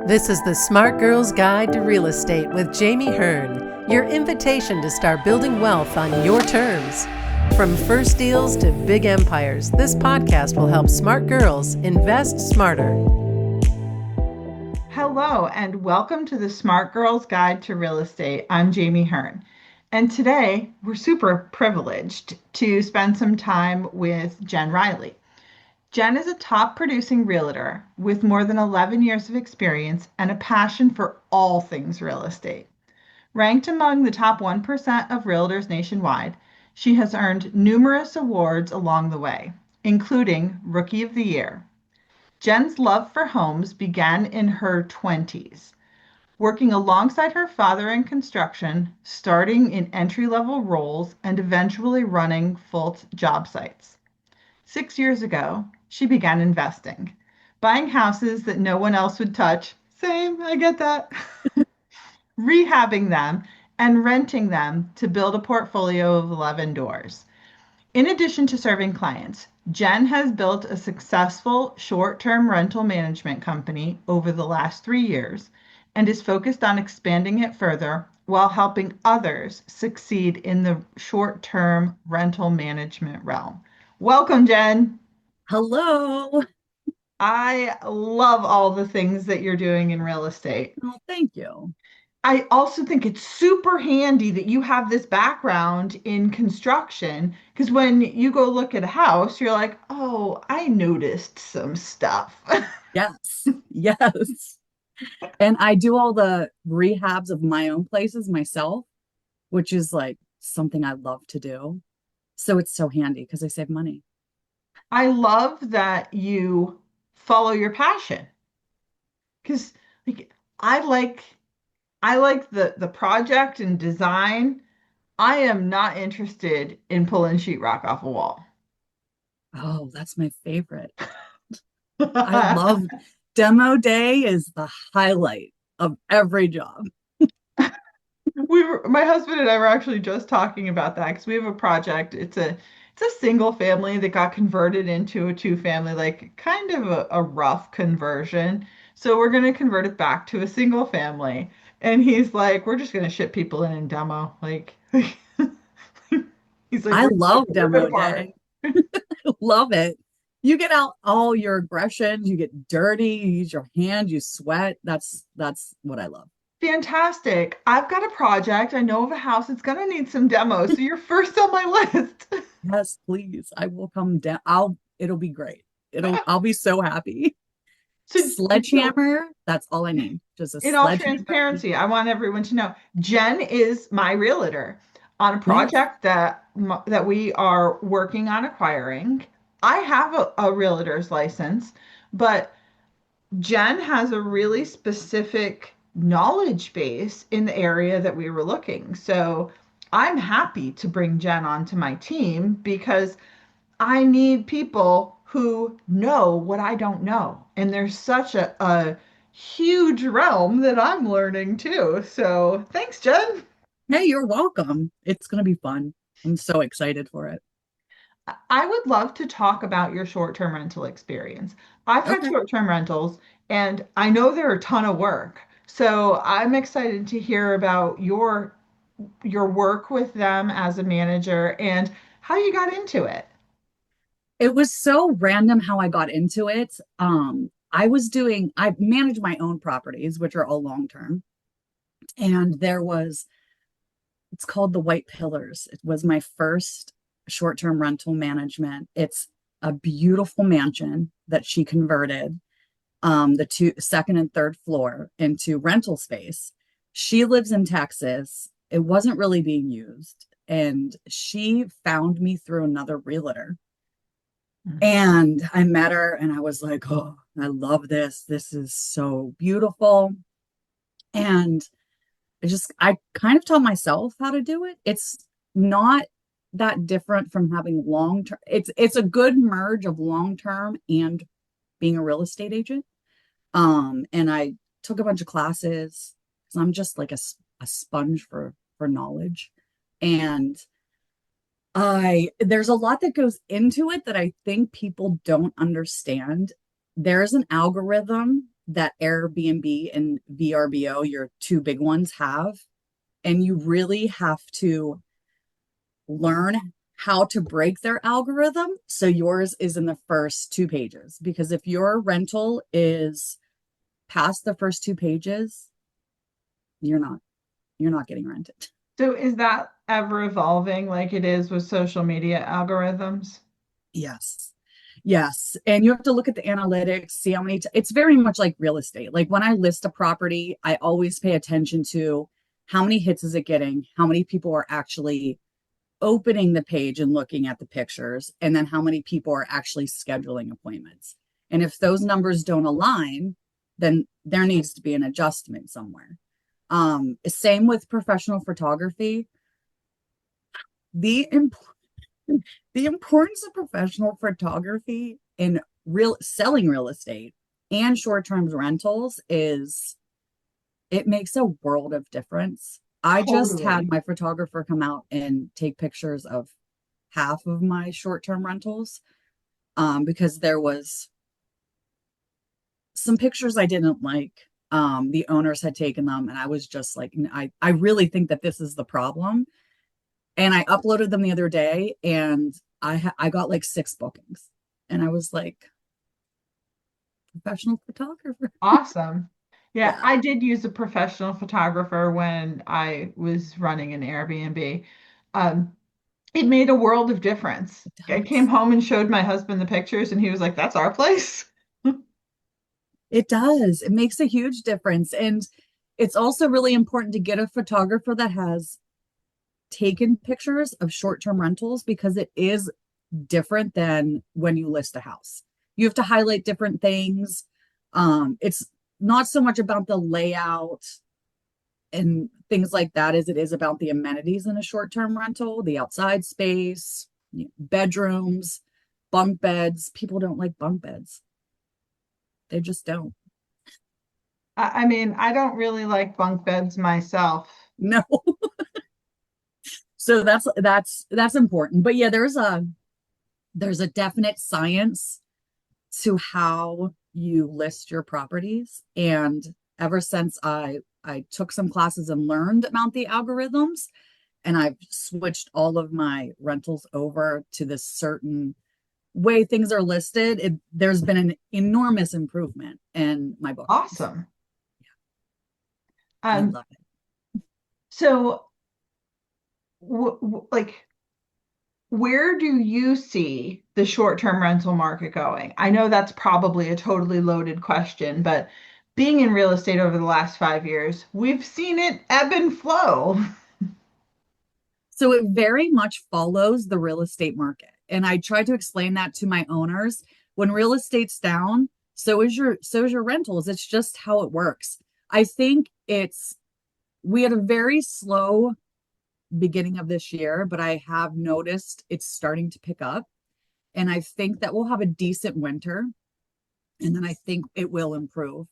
This is the Smart Girl's Guide to Real Estate with Jami Hearn, your invitation to start building wealth on your terms. From first deals to big empires, this podcast will help smart girls invest smarter. Hello, and welcome to the Smart Girl's Guide to Real Estate. I'm Jami Hearn. And today we're super privileged to spend some time with Jen Reilly. Jen is a top producing realtor with more than 11 years of experience and a passion for all things real estate. Ranked among the top 1% of realtors nationwide, she has earned numerous awards along the way, including Rookie of the Year. Jen's love for homes began in her 20s, working alongside her father in construction, starting in entry-level roles and eventually running full job sites. 6 years ago, she began investing, buying houses that no one else would touch. Same, I get that. Rehabbing them and renting them to build a portfolio of 11 doors. In addition to serving clients, Jen has built a successful short-term rental management company over the last 3 years and is focused on expanding it further while helping others succeed in the short-term rental management realm. Welcome, Jen. Hello. I love all the things that you're doing in real estate. Oh, thank you. I also think it's super handy that you have this background in construction because when you go look at a house, you're like, oh, I noticed some stuff. Yes. Yes. And I do all the rehabs of my own places myself, which is like something I love to do. So it's so handy because I save money. I love that you follow your passion because like I like I like the project and design. I am not interested in pulling sheetrock off a wall. Oh, that's my favorite. I love demo day is the highlight of every job. My husband and I were actually just talking about that because we have a project. It's a single family that got converted into a two family, like kind of a rough conversion. So we're going to convert it back to a single family. And he's like, we're just going to ship people in demo. Like, he's like, I we're going love to rip it demo apart. day. Love it. You get out all your aggressions, you get dirty, you use your hand, you sweat. That's what I love. Fantastic. I've got a project. I know of a house. It's going to need some demos. So you're first on my list. Yes, please. I will come down. It'll be great. I'll be so happy. So Sledgehammer, that's all I need. Just a in all sledgehammer. transparency, I want everyone to know Jen is my realtor on a Nice. project that we are working on acquiring. I have a realtor's license, but Jen has a really specific knowledge base in the area that we were looking. So I'm happy to bring Jen onto my team because I need people who know what I don't know. And there's such a huge realm that I'm learning too. So thanks, Jen. Hey, you're welcome. It's gonna be fun. I'm so excited for it. I would love to talk about your short-term rental experience. I've had Okay. short-term rentals and I know they're a ton of work. So I'm excited to hear about your work with them as a manager and how you got into it. It was so random how I got into it. I manage my own properties, which are all long term. And it's called the White Pillars. It was my first short-term rental management. It's a beautiful mansion that she converted the second and third floor into rental space. She lives in Texas. It wasn't really being used. And she found me through another realtor. Mhm. And I met her and I was like, oh, I love this. This is so beautiful. And I kind of taught myself how to do it. It's not that different from having long term. It's a good merge of long term and being a real estate agent. And I took a bunch of classes because I'm just like a sponge for knowledge. And there's a lot that goes into it that I think people don't understand. There's an algorithm that Airbnb and VRBO, your two big ones, have. And you really have to learn how to break their algorithm so yours is in the first two pages. Because if your rental is past the first two pages, you're not getting rented. So is that ever evolving like it is with social media algorithms? Yes. Yes. And you have to look at the analytics, see how many, it's very much like real estate. Like when I list a property, I always pay attention to how many hits is it getting, how many people are actually opening the page and looking at the pictures, and then how many people are actually scheduling appointments. And if those numbers don't align, then there needs to be an adjustment somewhere. Same with professional photography. The the importance of professional photography in real selling real estate and short-term rentals is it makes a world of difference. I just had Totally. my photographer come out and take pictures of half of my short-term rentals because there was some pictures I didn't like. The owners had taken them, and I was just like, I really think that this is the problem. And I uploaded them the other day, and I got like 6 bookings, and I was like, professional photographer. Awesome. Yeah, Yeah, I did use a professional photographer when I was running an Airbnb. Um, it made a world of difference. it I came does. home and showed my husband the pictures, and he was like, "That's our place." It does. It makes a huge difference. And it's also really important to get a photographer that has taken pictures of short-term rentals because it is different than when you list a house. You have to highlight different things. It's not so much about the layout and things like that as it is about the amenities in a short-term rental, the outside space, bedrooms, bunk beds. People don't like bunk beds. They just don't. I mean, I don't really like bunk beds myself. No. So that's important. But yeah, there's a definite science to how you list your properties. And ever since I took some classes and learned about the algorithms, and I've switched all of my rentals over to this certain way things are listed, there's been an enormous improvement in my bookings. Awesome. I Um, love it. so like where do you see the short-term rental market going? I know that's probably a totally loaded question, but being in real estate over the last 5 years, we've seen it ebb and flow. So it very much follows the real estate market. And I try to explain that to my owners. When real estate's down, so is your rentals. It's just how it works. I think we had a very slow beginning of this year, but I have noticed it's starting to pick up. And I think that we'll have a decent winter. And then I think it will improve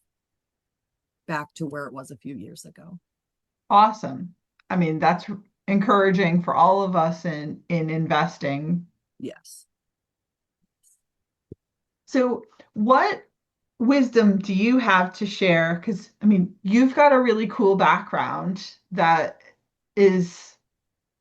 back to where it was a few years ago. Awesome. I mean, that's encouraging for all of us in investing. Yes. So, what wisdom do you have to share? Because, I mean, you've got a really cool background that is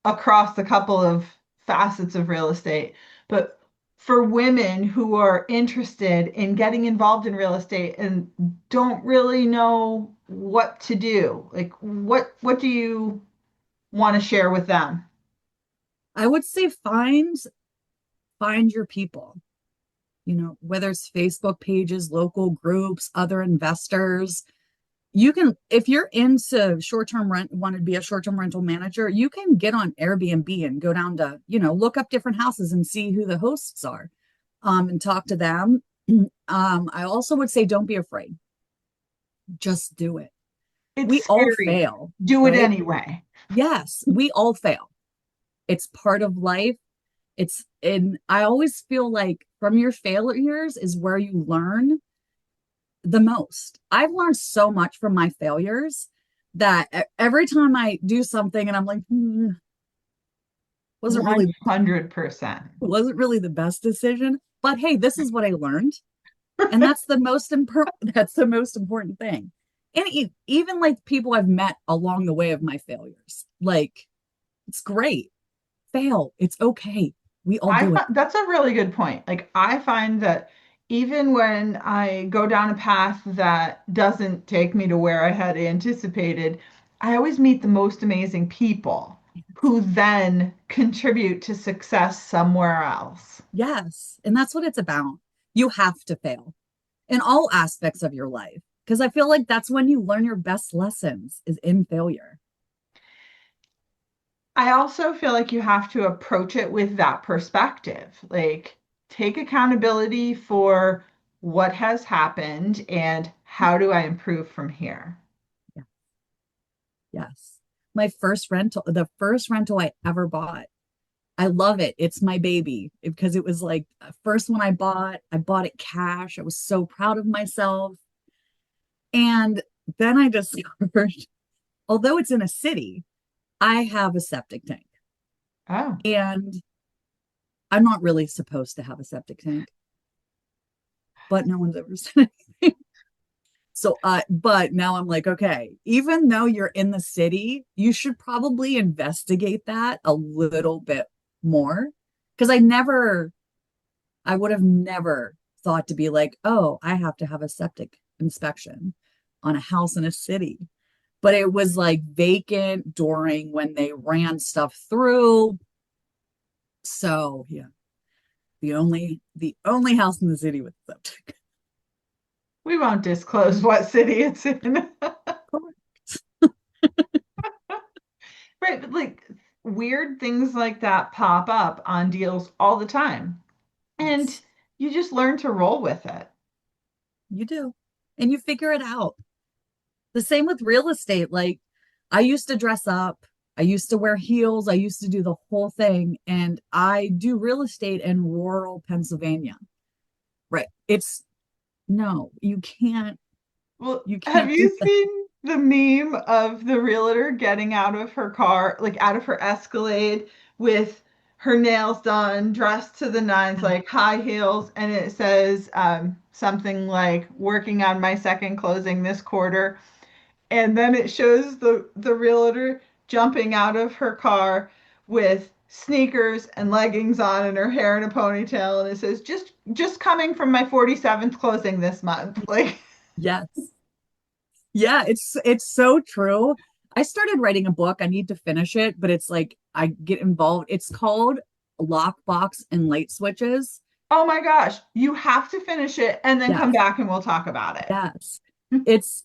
across a couple of facets of real estate. But for women who are interested in getting involved in real estate and don't really know what to do, like what do you want to share with them? I would say find your people, whether it's Facebook pages, local groups, other investors. You can, if you're into short-term rent, want to be a short-term rental manager, you can get on Airbnb and go down to, look up different houses and see who the hosts are, and talk to them. I also would say don't be afraid. Just do it. It's We all scary. fail, Do it right? anyway. Yes, we all fail. It's part of life. And I always feel like from your failures is where you learn the most. I've learned so much from my failures that every time I do something and I'm like, wasn't really 100%. wasn't really the best decision, but hey, this is what I learned. And that's the most important that's the most important thing. And even like people I've met along the way of my failures, like it's great. Fail. It's okay. We all do it. That's a really good point. Like I find that even when I go down a path that doesn't take me to where I had anticipated, I always meet the most amazing people who then contribute to success somewhere else. Yes. And that's what it's about. You have to fail in all aspects of your life. Because I feel like that's when you learn your best lessons is in failure. I also feel like you have to approach it with that perspective. Like, take accountability for what has happened and how do I improve from here? Yeah. Yes. The first rental I ever bought, I love it. It's my baby because it was like first one I bought it cash. I was so proud of myself. And then I discovered, although it's in a city, I have a septic tank. Oh, And I'm not really supposed to have a septic tank, but no one's ever said anything. So, but now I'm like, okay, even though you're in the city, you should probably investigate that a little bit more. Because I would have never thought to be like, oh, I have to have a septic inspection on a house in a city. But it was like vacant during when they ran stuff through. So yeah, the only house in the city with septic. we won't disclose what city it's in. Right, but like weird things like that pop up on deals all the time. And Yes, you just learn to roll with it. you do. And you figure it out. The same with real estate. Like I used to dress up, I used to wear heels, I used to do the whole thing. And I do real estate in rural Pennsylvania. Right. It's no, Well, you have can't do you that. seen the meme of the realtor getting out of her car, like out of her Escalade with her nails done, dressed to the nines, like high heels, and it says something like working on my second closing this quarter. And then it shows the realtor jumping out of her car with sneakers and leggings on and her hair in a ponytail, and it says just coming from my 47th closing this month. Like, Yes. Yeah, it's so true. I started writing a book. I need to finish it, but it's like I get involved. It's called Lockbox and Light Switches. oh my gosh, you have to finish it and then come Yes. back and we'll talk about it. Yes. It's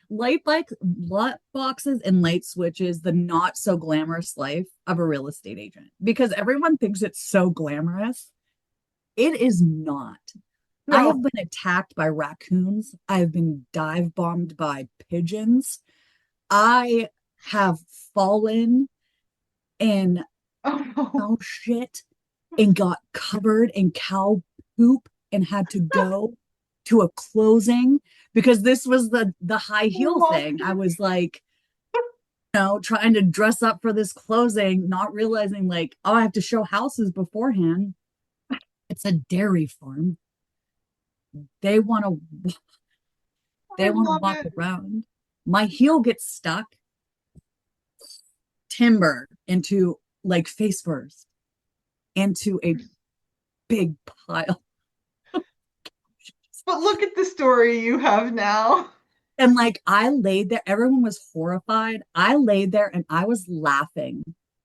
light boxes and light switches, the not so glamorous life of a real estate agent. Because everyone thinks it's so glamorous. It is not. I have No. been attacked by raccoons. I've been dive bombed by pigeons. I have fallen in Oh no. cow shit and got covered in cow poop and had to go to a closing because this was the high heel Oh thing. I was like, trying to dress up for this closing, not realizing like, oh, I have to show houses beforehand. It's a dairy farm. They want to I they want to love walk it. around. My heel gets stuck timber into like face first into a big pile. But look at the story you have now. And like I laid there, everyone was horrified. I laid there and I was laughing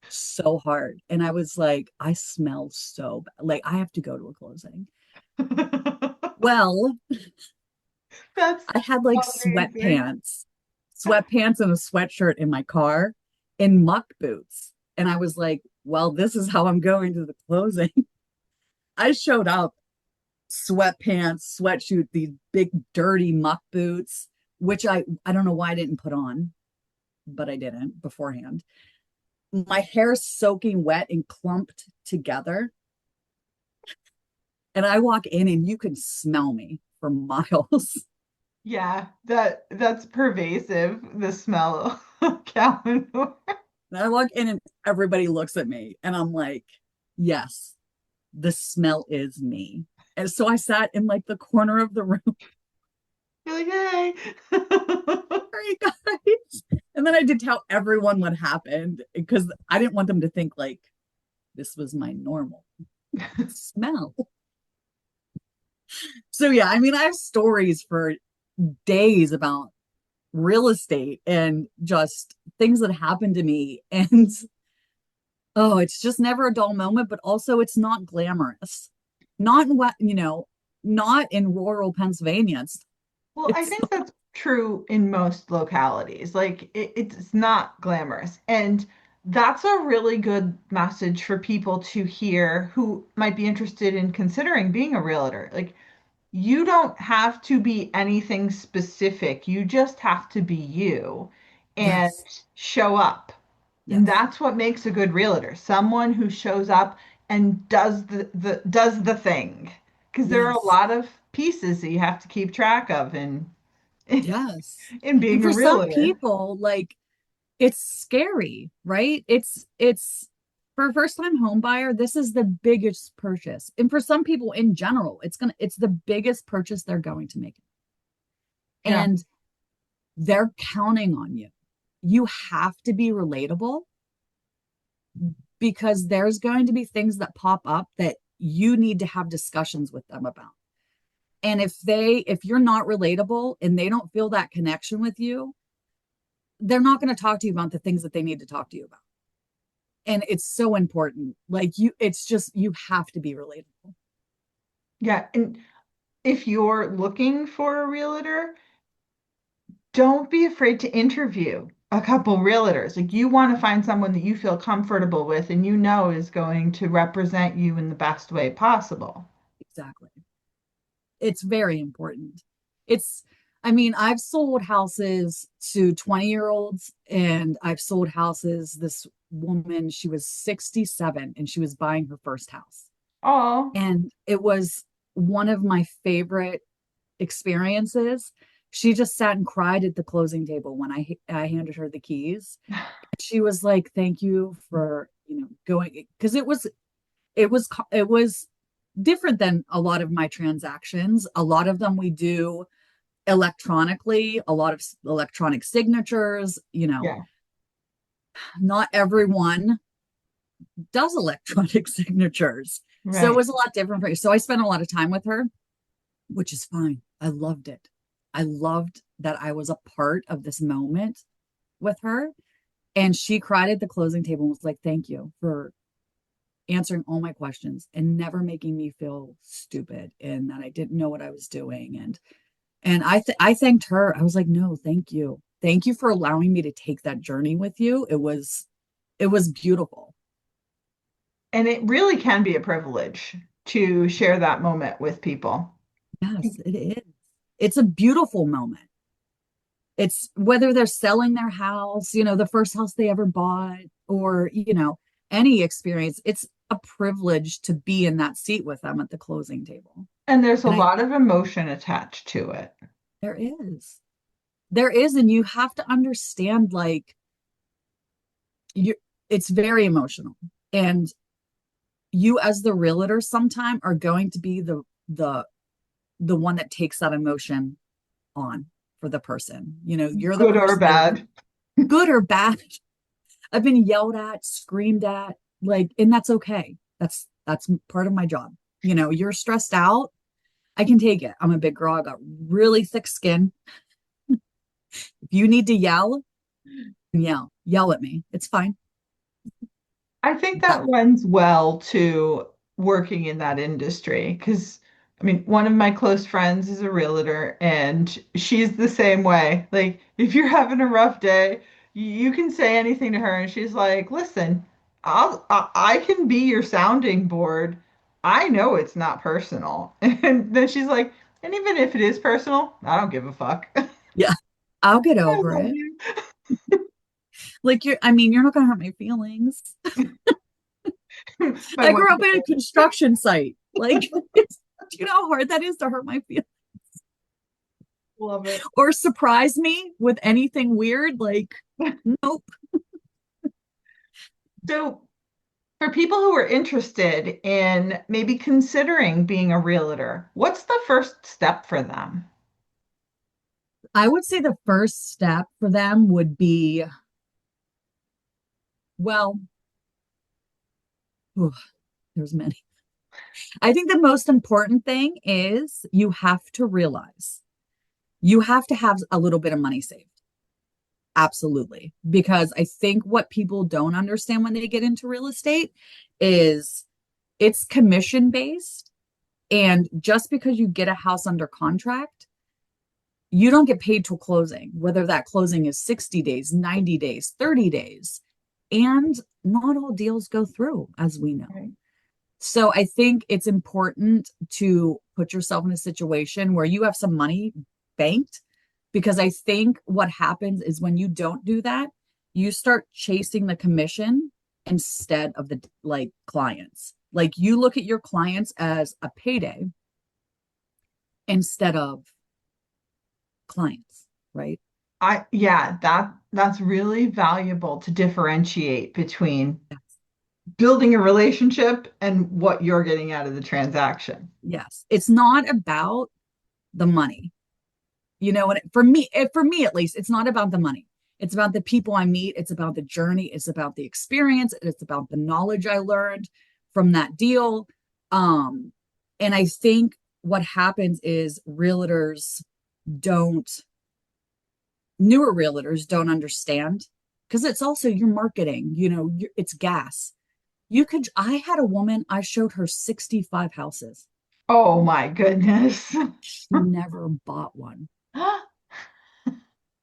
so hard. And I was like, I smell so bad. Like I have to go to a closing. Well, That's I had like amazing. sweatpants and a sweatshirt in my car in muck boots. And I was like, well, this is how I'm going to the closing. I showed up sweatpants, sweatshirt, these big dirty muck boots, which I don't know why I didn't put on, but I didn't beforehand. My hair soaking wet and clumped together. And I walk in and you can smell me for miles. Yeah, that's pervasive, the smell of cow manure. And I walk in and everybody looks at me and I'm like, yes, the smell is me. And so I sat in like the corner of the room. You're like, hey. Sorry, guys. And then I did tell everyone what happened because I didn't want them to think like this was my normal smell. So yeah, I mean, I have stories for days about real estate and just things that happened to me. And oh, it's just never a dull moment, but also it's not glamorous. Not in what, not in rural Pennsylvania. Well, I It's think that's true in most localities. Like it's not glamorous. And that's a really good message for people to hear who might be interested in considering being a realtor. Like you don't have to be anything specific. You just have to be you and yes, show up. And yes, that's what makes a good realtor. Someone who shows up and does the thing. Because there are a yes, lot of pieces that you have to keep track of yes. in And being a for some realtor. people, like it's scary, right? It's for a first time home buyer, this is the biggest purchase. And for some people in general, it's the biggest purchase they're going to make. Yeah. And they're counting on you. You have to be relatable because there's going to be things that pop up that you need to have discussions with them about. And if you're not relatable and they don't feel that connection with you, they're not going to talk to you about the things that they need to talk to you about. And it's so important. Like it's just you have to be relatable. Yeah. And if you're looking for a realtor, don't be afraid to interview a couple realtors. Like you want to find someone that you feel comfortable with and you know is going to represent you in the best way possible. Exactly. It's very important. It's I mean, I've sold houses to 20-year-olds and I've sold houses. This woman, she was 67 and she was buying her first house. Oh, And it was one of my favorite experiences. She just sat and cried at the closing table when I handed her the keys. She was like, "Thank you for, going," because it was different than a lot of my transactions. A lot of them we do electronically, a lot of electronic signatures, yeah. not everyone does electronic signatures. So it Right. was a lot different for you. So I spent a lot of time with her, which is fine. I loved it. I loved that I was a part of this moment with her. And she cried at the closing table and was like, "Thank you for answering all my questions and never making me feel stupid and that I didn't know what I was doing." And I thanked her. I was like, "No, thank you. Thank you for allowing me to take that journey with you. It was beautiful." And it really can be a privilege to share that moment with people. Yes, it is. It's a beautiful moment. It's whether they're selling their house, the first house they ever bought, or, any experience. It's a privilege to be in that seat with them at the closing table. And there's a And I lot of emotion attached to it. there is. There is, and you have to understand like you it's very emotional. And you as the realtor sometime are going to be the one that takes that emotion on for the person. You're the Good or person they bad. good or bad. I've been yelled at, screamed at, like, and that's okay. That's part of my job. You're stressed out. I can take it. I'm a big girl. I got really thick skin. If you need to yell, yell at me. It's fine. I think But that lends well to working in that industry because, I mean, one of my close friends is a realtor and she's the same way. Like, if you're having a rough day, you can say anything to her and she's like, listen, I can be your sounding board. I know it's not personal. And then she's like, and even if it is personal, I don't give a fuck. I yeah, I'll get over love it. you. Like you're not gonna hurt my feelings. My I one grew up in a construction site. Like, do you know how hard that is to hurt my feelings love it. or surprise me with anything weird? Like, nope. So For people who are interested in maybe considering being a realtor, what's the first step for them? I would say the first step for them would be, well, ooh, there's many. I think the most important thing is you have to realize you have to have a little bit of money saved. Absolutely. Because I think what people don't understand when they get into real estate is it's commission based. And just because you get a house under contract, you don't get paid till closing, whether that closing is 60 days, 90 days, 30 days. And not all deals go through, as we know. Right. So I think it's important to put yourself in a situation where you have some money banked, because I think what happens is when you don't do that, you start chasing the commission instead of the like clients. Like you look at your clients as a payday instead of clients, right? Yeah, that's really valuable to differentiate between building a relationship and what you're getting out of the transaction. Yes. It's not about the money. You know, and for me at least, it's not about the money. It's about the people I meet. It's about the journey. It's about the experience. It's about the knowledge I learned from that deal. Um, and I think what happens is don't, newer realtors don't understand, because it's also your marketing, it's gas. I had a woman, I showed her 65 houses. Oh my goodness. She never bought one.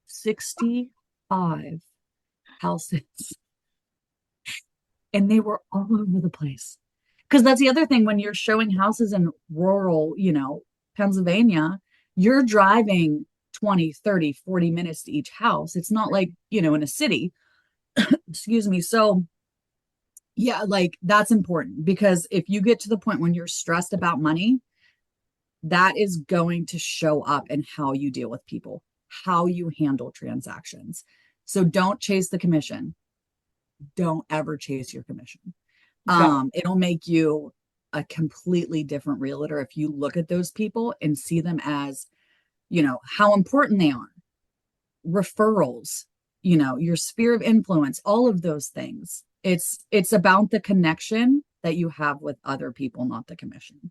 65 houses, and they were all over the place. Because that's the other thing, when you're showing houses in rural, Pennsylvania, you're driving 20, 30, 40 minutes to each house. It's not like, in a city. Excuse me. So, yeah, like that's important, because if you get to the point when you're stressed about money, that is going to show up in how you deal with people, how you handle transactions. So don't chase the commission. Don't ever chase your commission. No. It'll make you a completely different realtor if you look at those people and see them as, how important they are. Referrals, your sphere of influence, all of those things. It's about the connection that you have with other people, not the commission.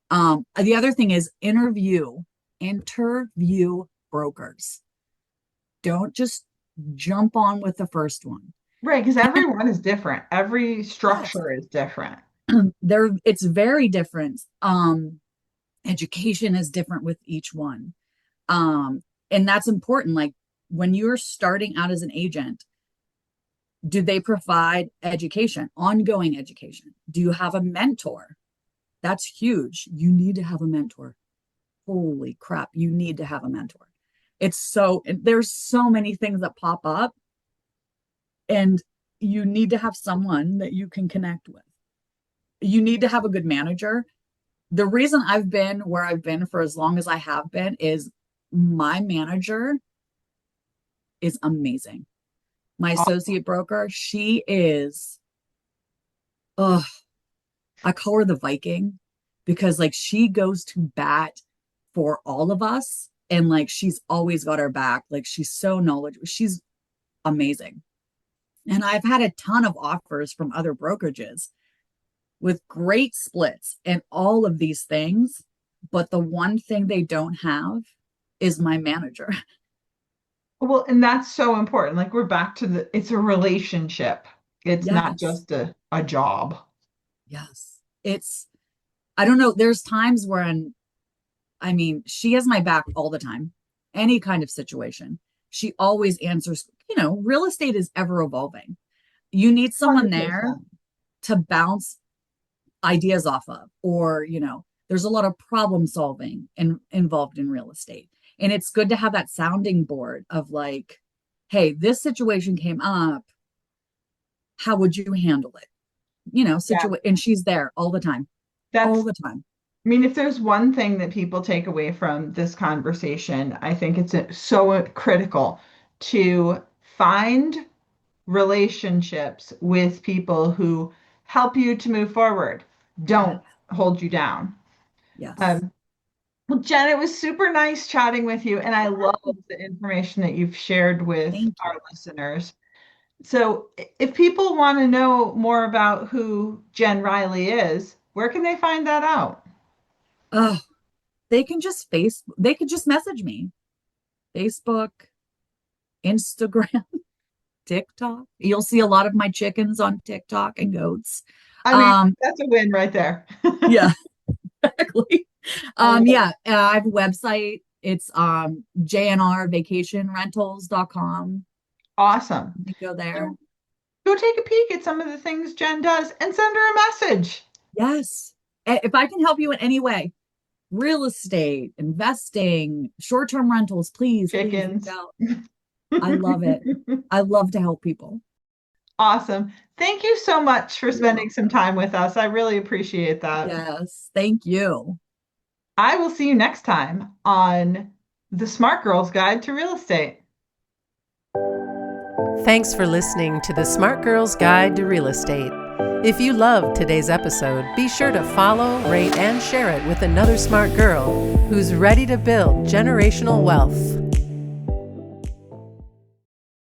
The other thing is interview brokers. Don't just jump on with the first one. Right, because everyone is different. Every Yes. structure is different. It's very different. Education is different with each one. And that's important. Like when you're starting out as an agent, do they provide education, ongoing education? Do you have a mentor? That's huge. You need to have a mentor. Holy crap, you need to have a mentor. There's so many things that pop up, and you need to have someone that you can connect with. You need to have a good manager. The reason I've been where I've been for as long as I have been is my manager is amazing. My associate broker, she is, oh, I call her the Viking, because like she goes to bat for all of us, and like she's always got our back. Like she's so knowledgeable. She's amazing. And I've had a ton of offers from other brokerages with great splits and all of these things. But the one thing they don't have is my manager. Well, and that's so important. Like we're back to it's a relationship. It's not Yes. just a job. Yes. I don't know. There's times where I mean, she has my back all the time, any kind of situation. She always answers, real estate is ever evolving. You need someone there 100%. to bounce ideas off of, or, there's a lot of problem solving involved in real estate. And it's good to have that sounding board of like, hey, this situation came up. How would you handle it? Yeah, And she's there all the time, all that's, the time. I mean, if there's one thing that people take away from this conversation, I think it's so critical to find relationships with people who help you to move forward. Don't hold you down. Yes. Um, well, Jen, it was super nice chatting with you, and I love the information that you've shared with Thank our you. listeners. So, if people want to know more about who Jen Reilly is, where can they find that out? Oh, they could just message me. Facebook, Instagram, TikTok. You'll see a lot of my chickens on TikTok and goats. I mean, Um, that's a win right there. yeah, exactly. I love it. Yeah, I have a website. It's jnrvacationrentals.com. Awesome. You go there. So, go take a peek at some of the things Jen does and send her a message. Yes. If I can help you in any way, real estate, investing, short-term rentals, please reach Chickens. out. I love it. I love to help people. Awesome. Thank you so much for You're spending some welcome. time with us. I really appreciate that. Yes. Thank you. I will see you next time on the Smart Girl's Guide to Real Estate. Thanks for listening to the Smart Girl's Guide to Real Estate. If you loved today's episode, be sure to follow, rate, and share it with another smart girl who's ready to build generational wealth.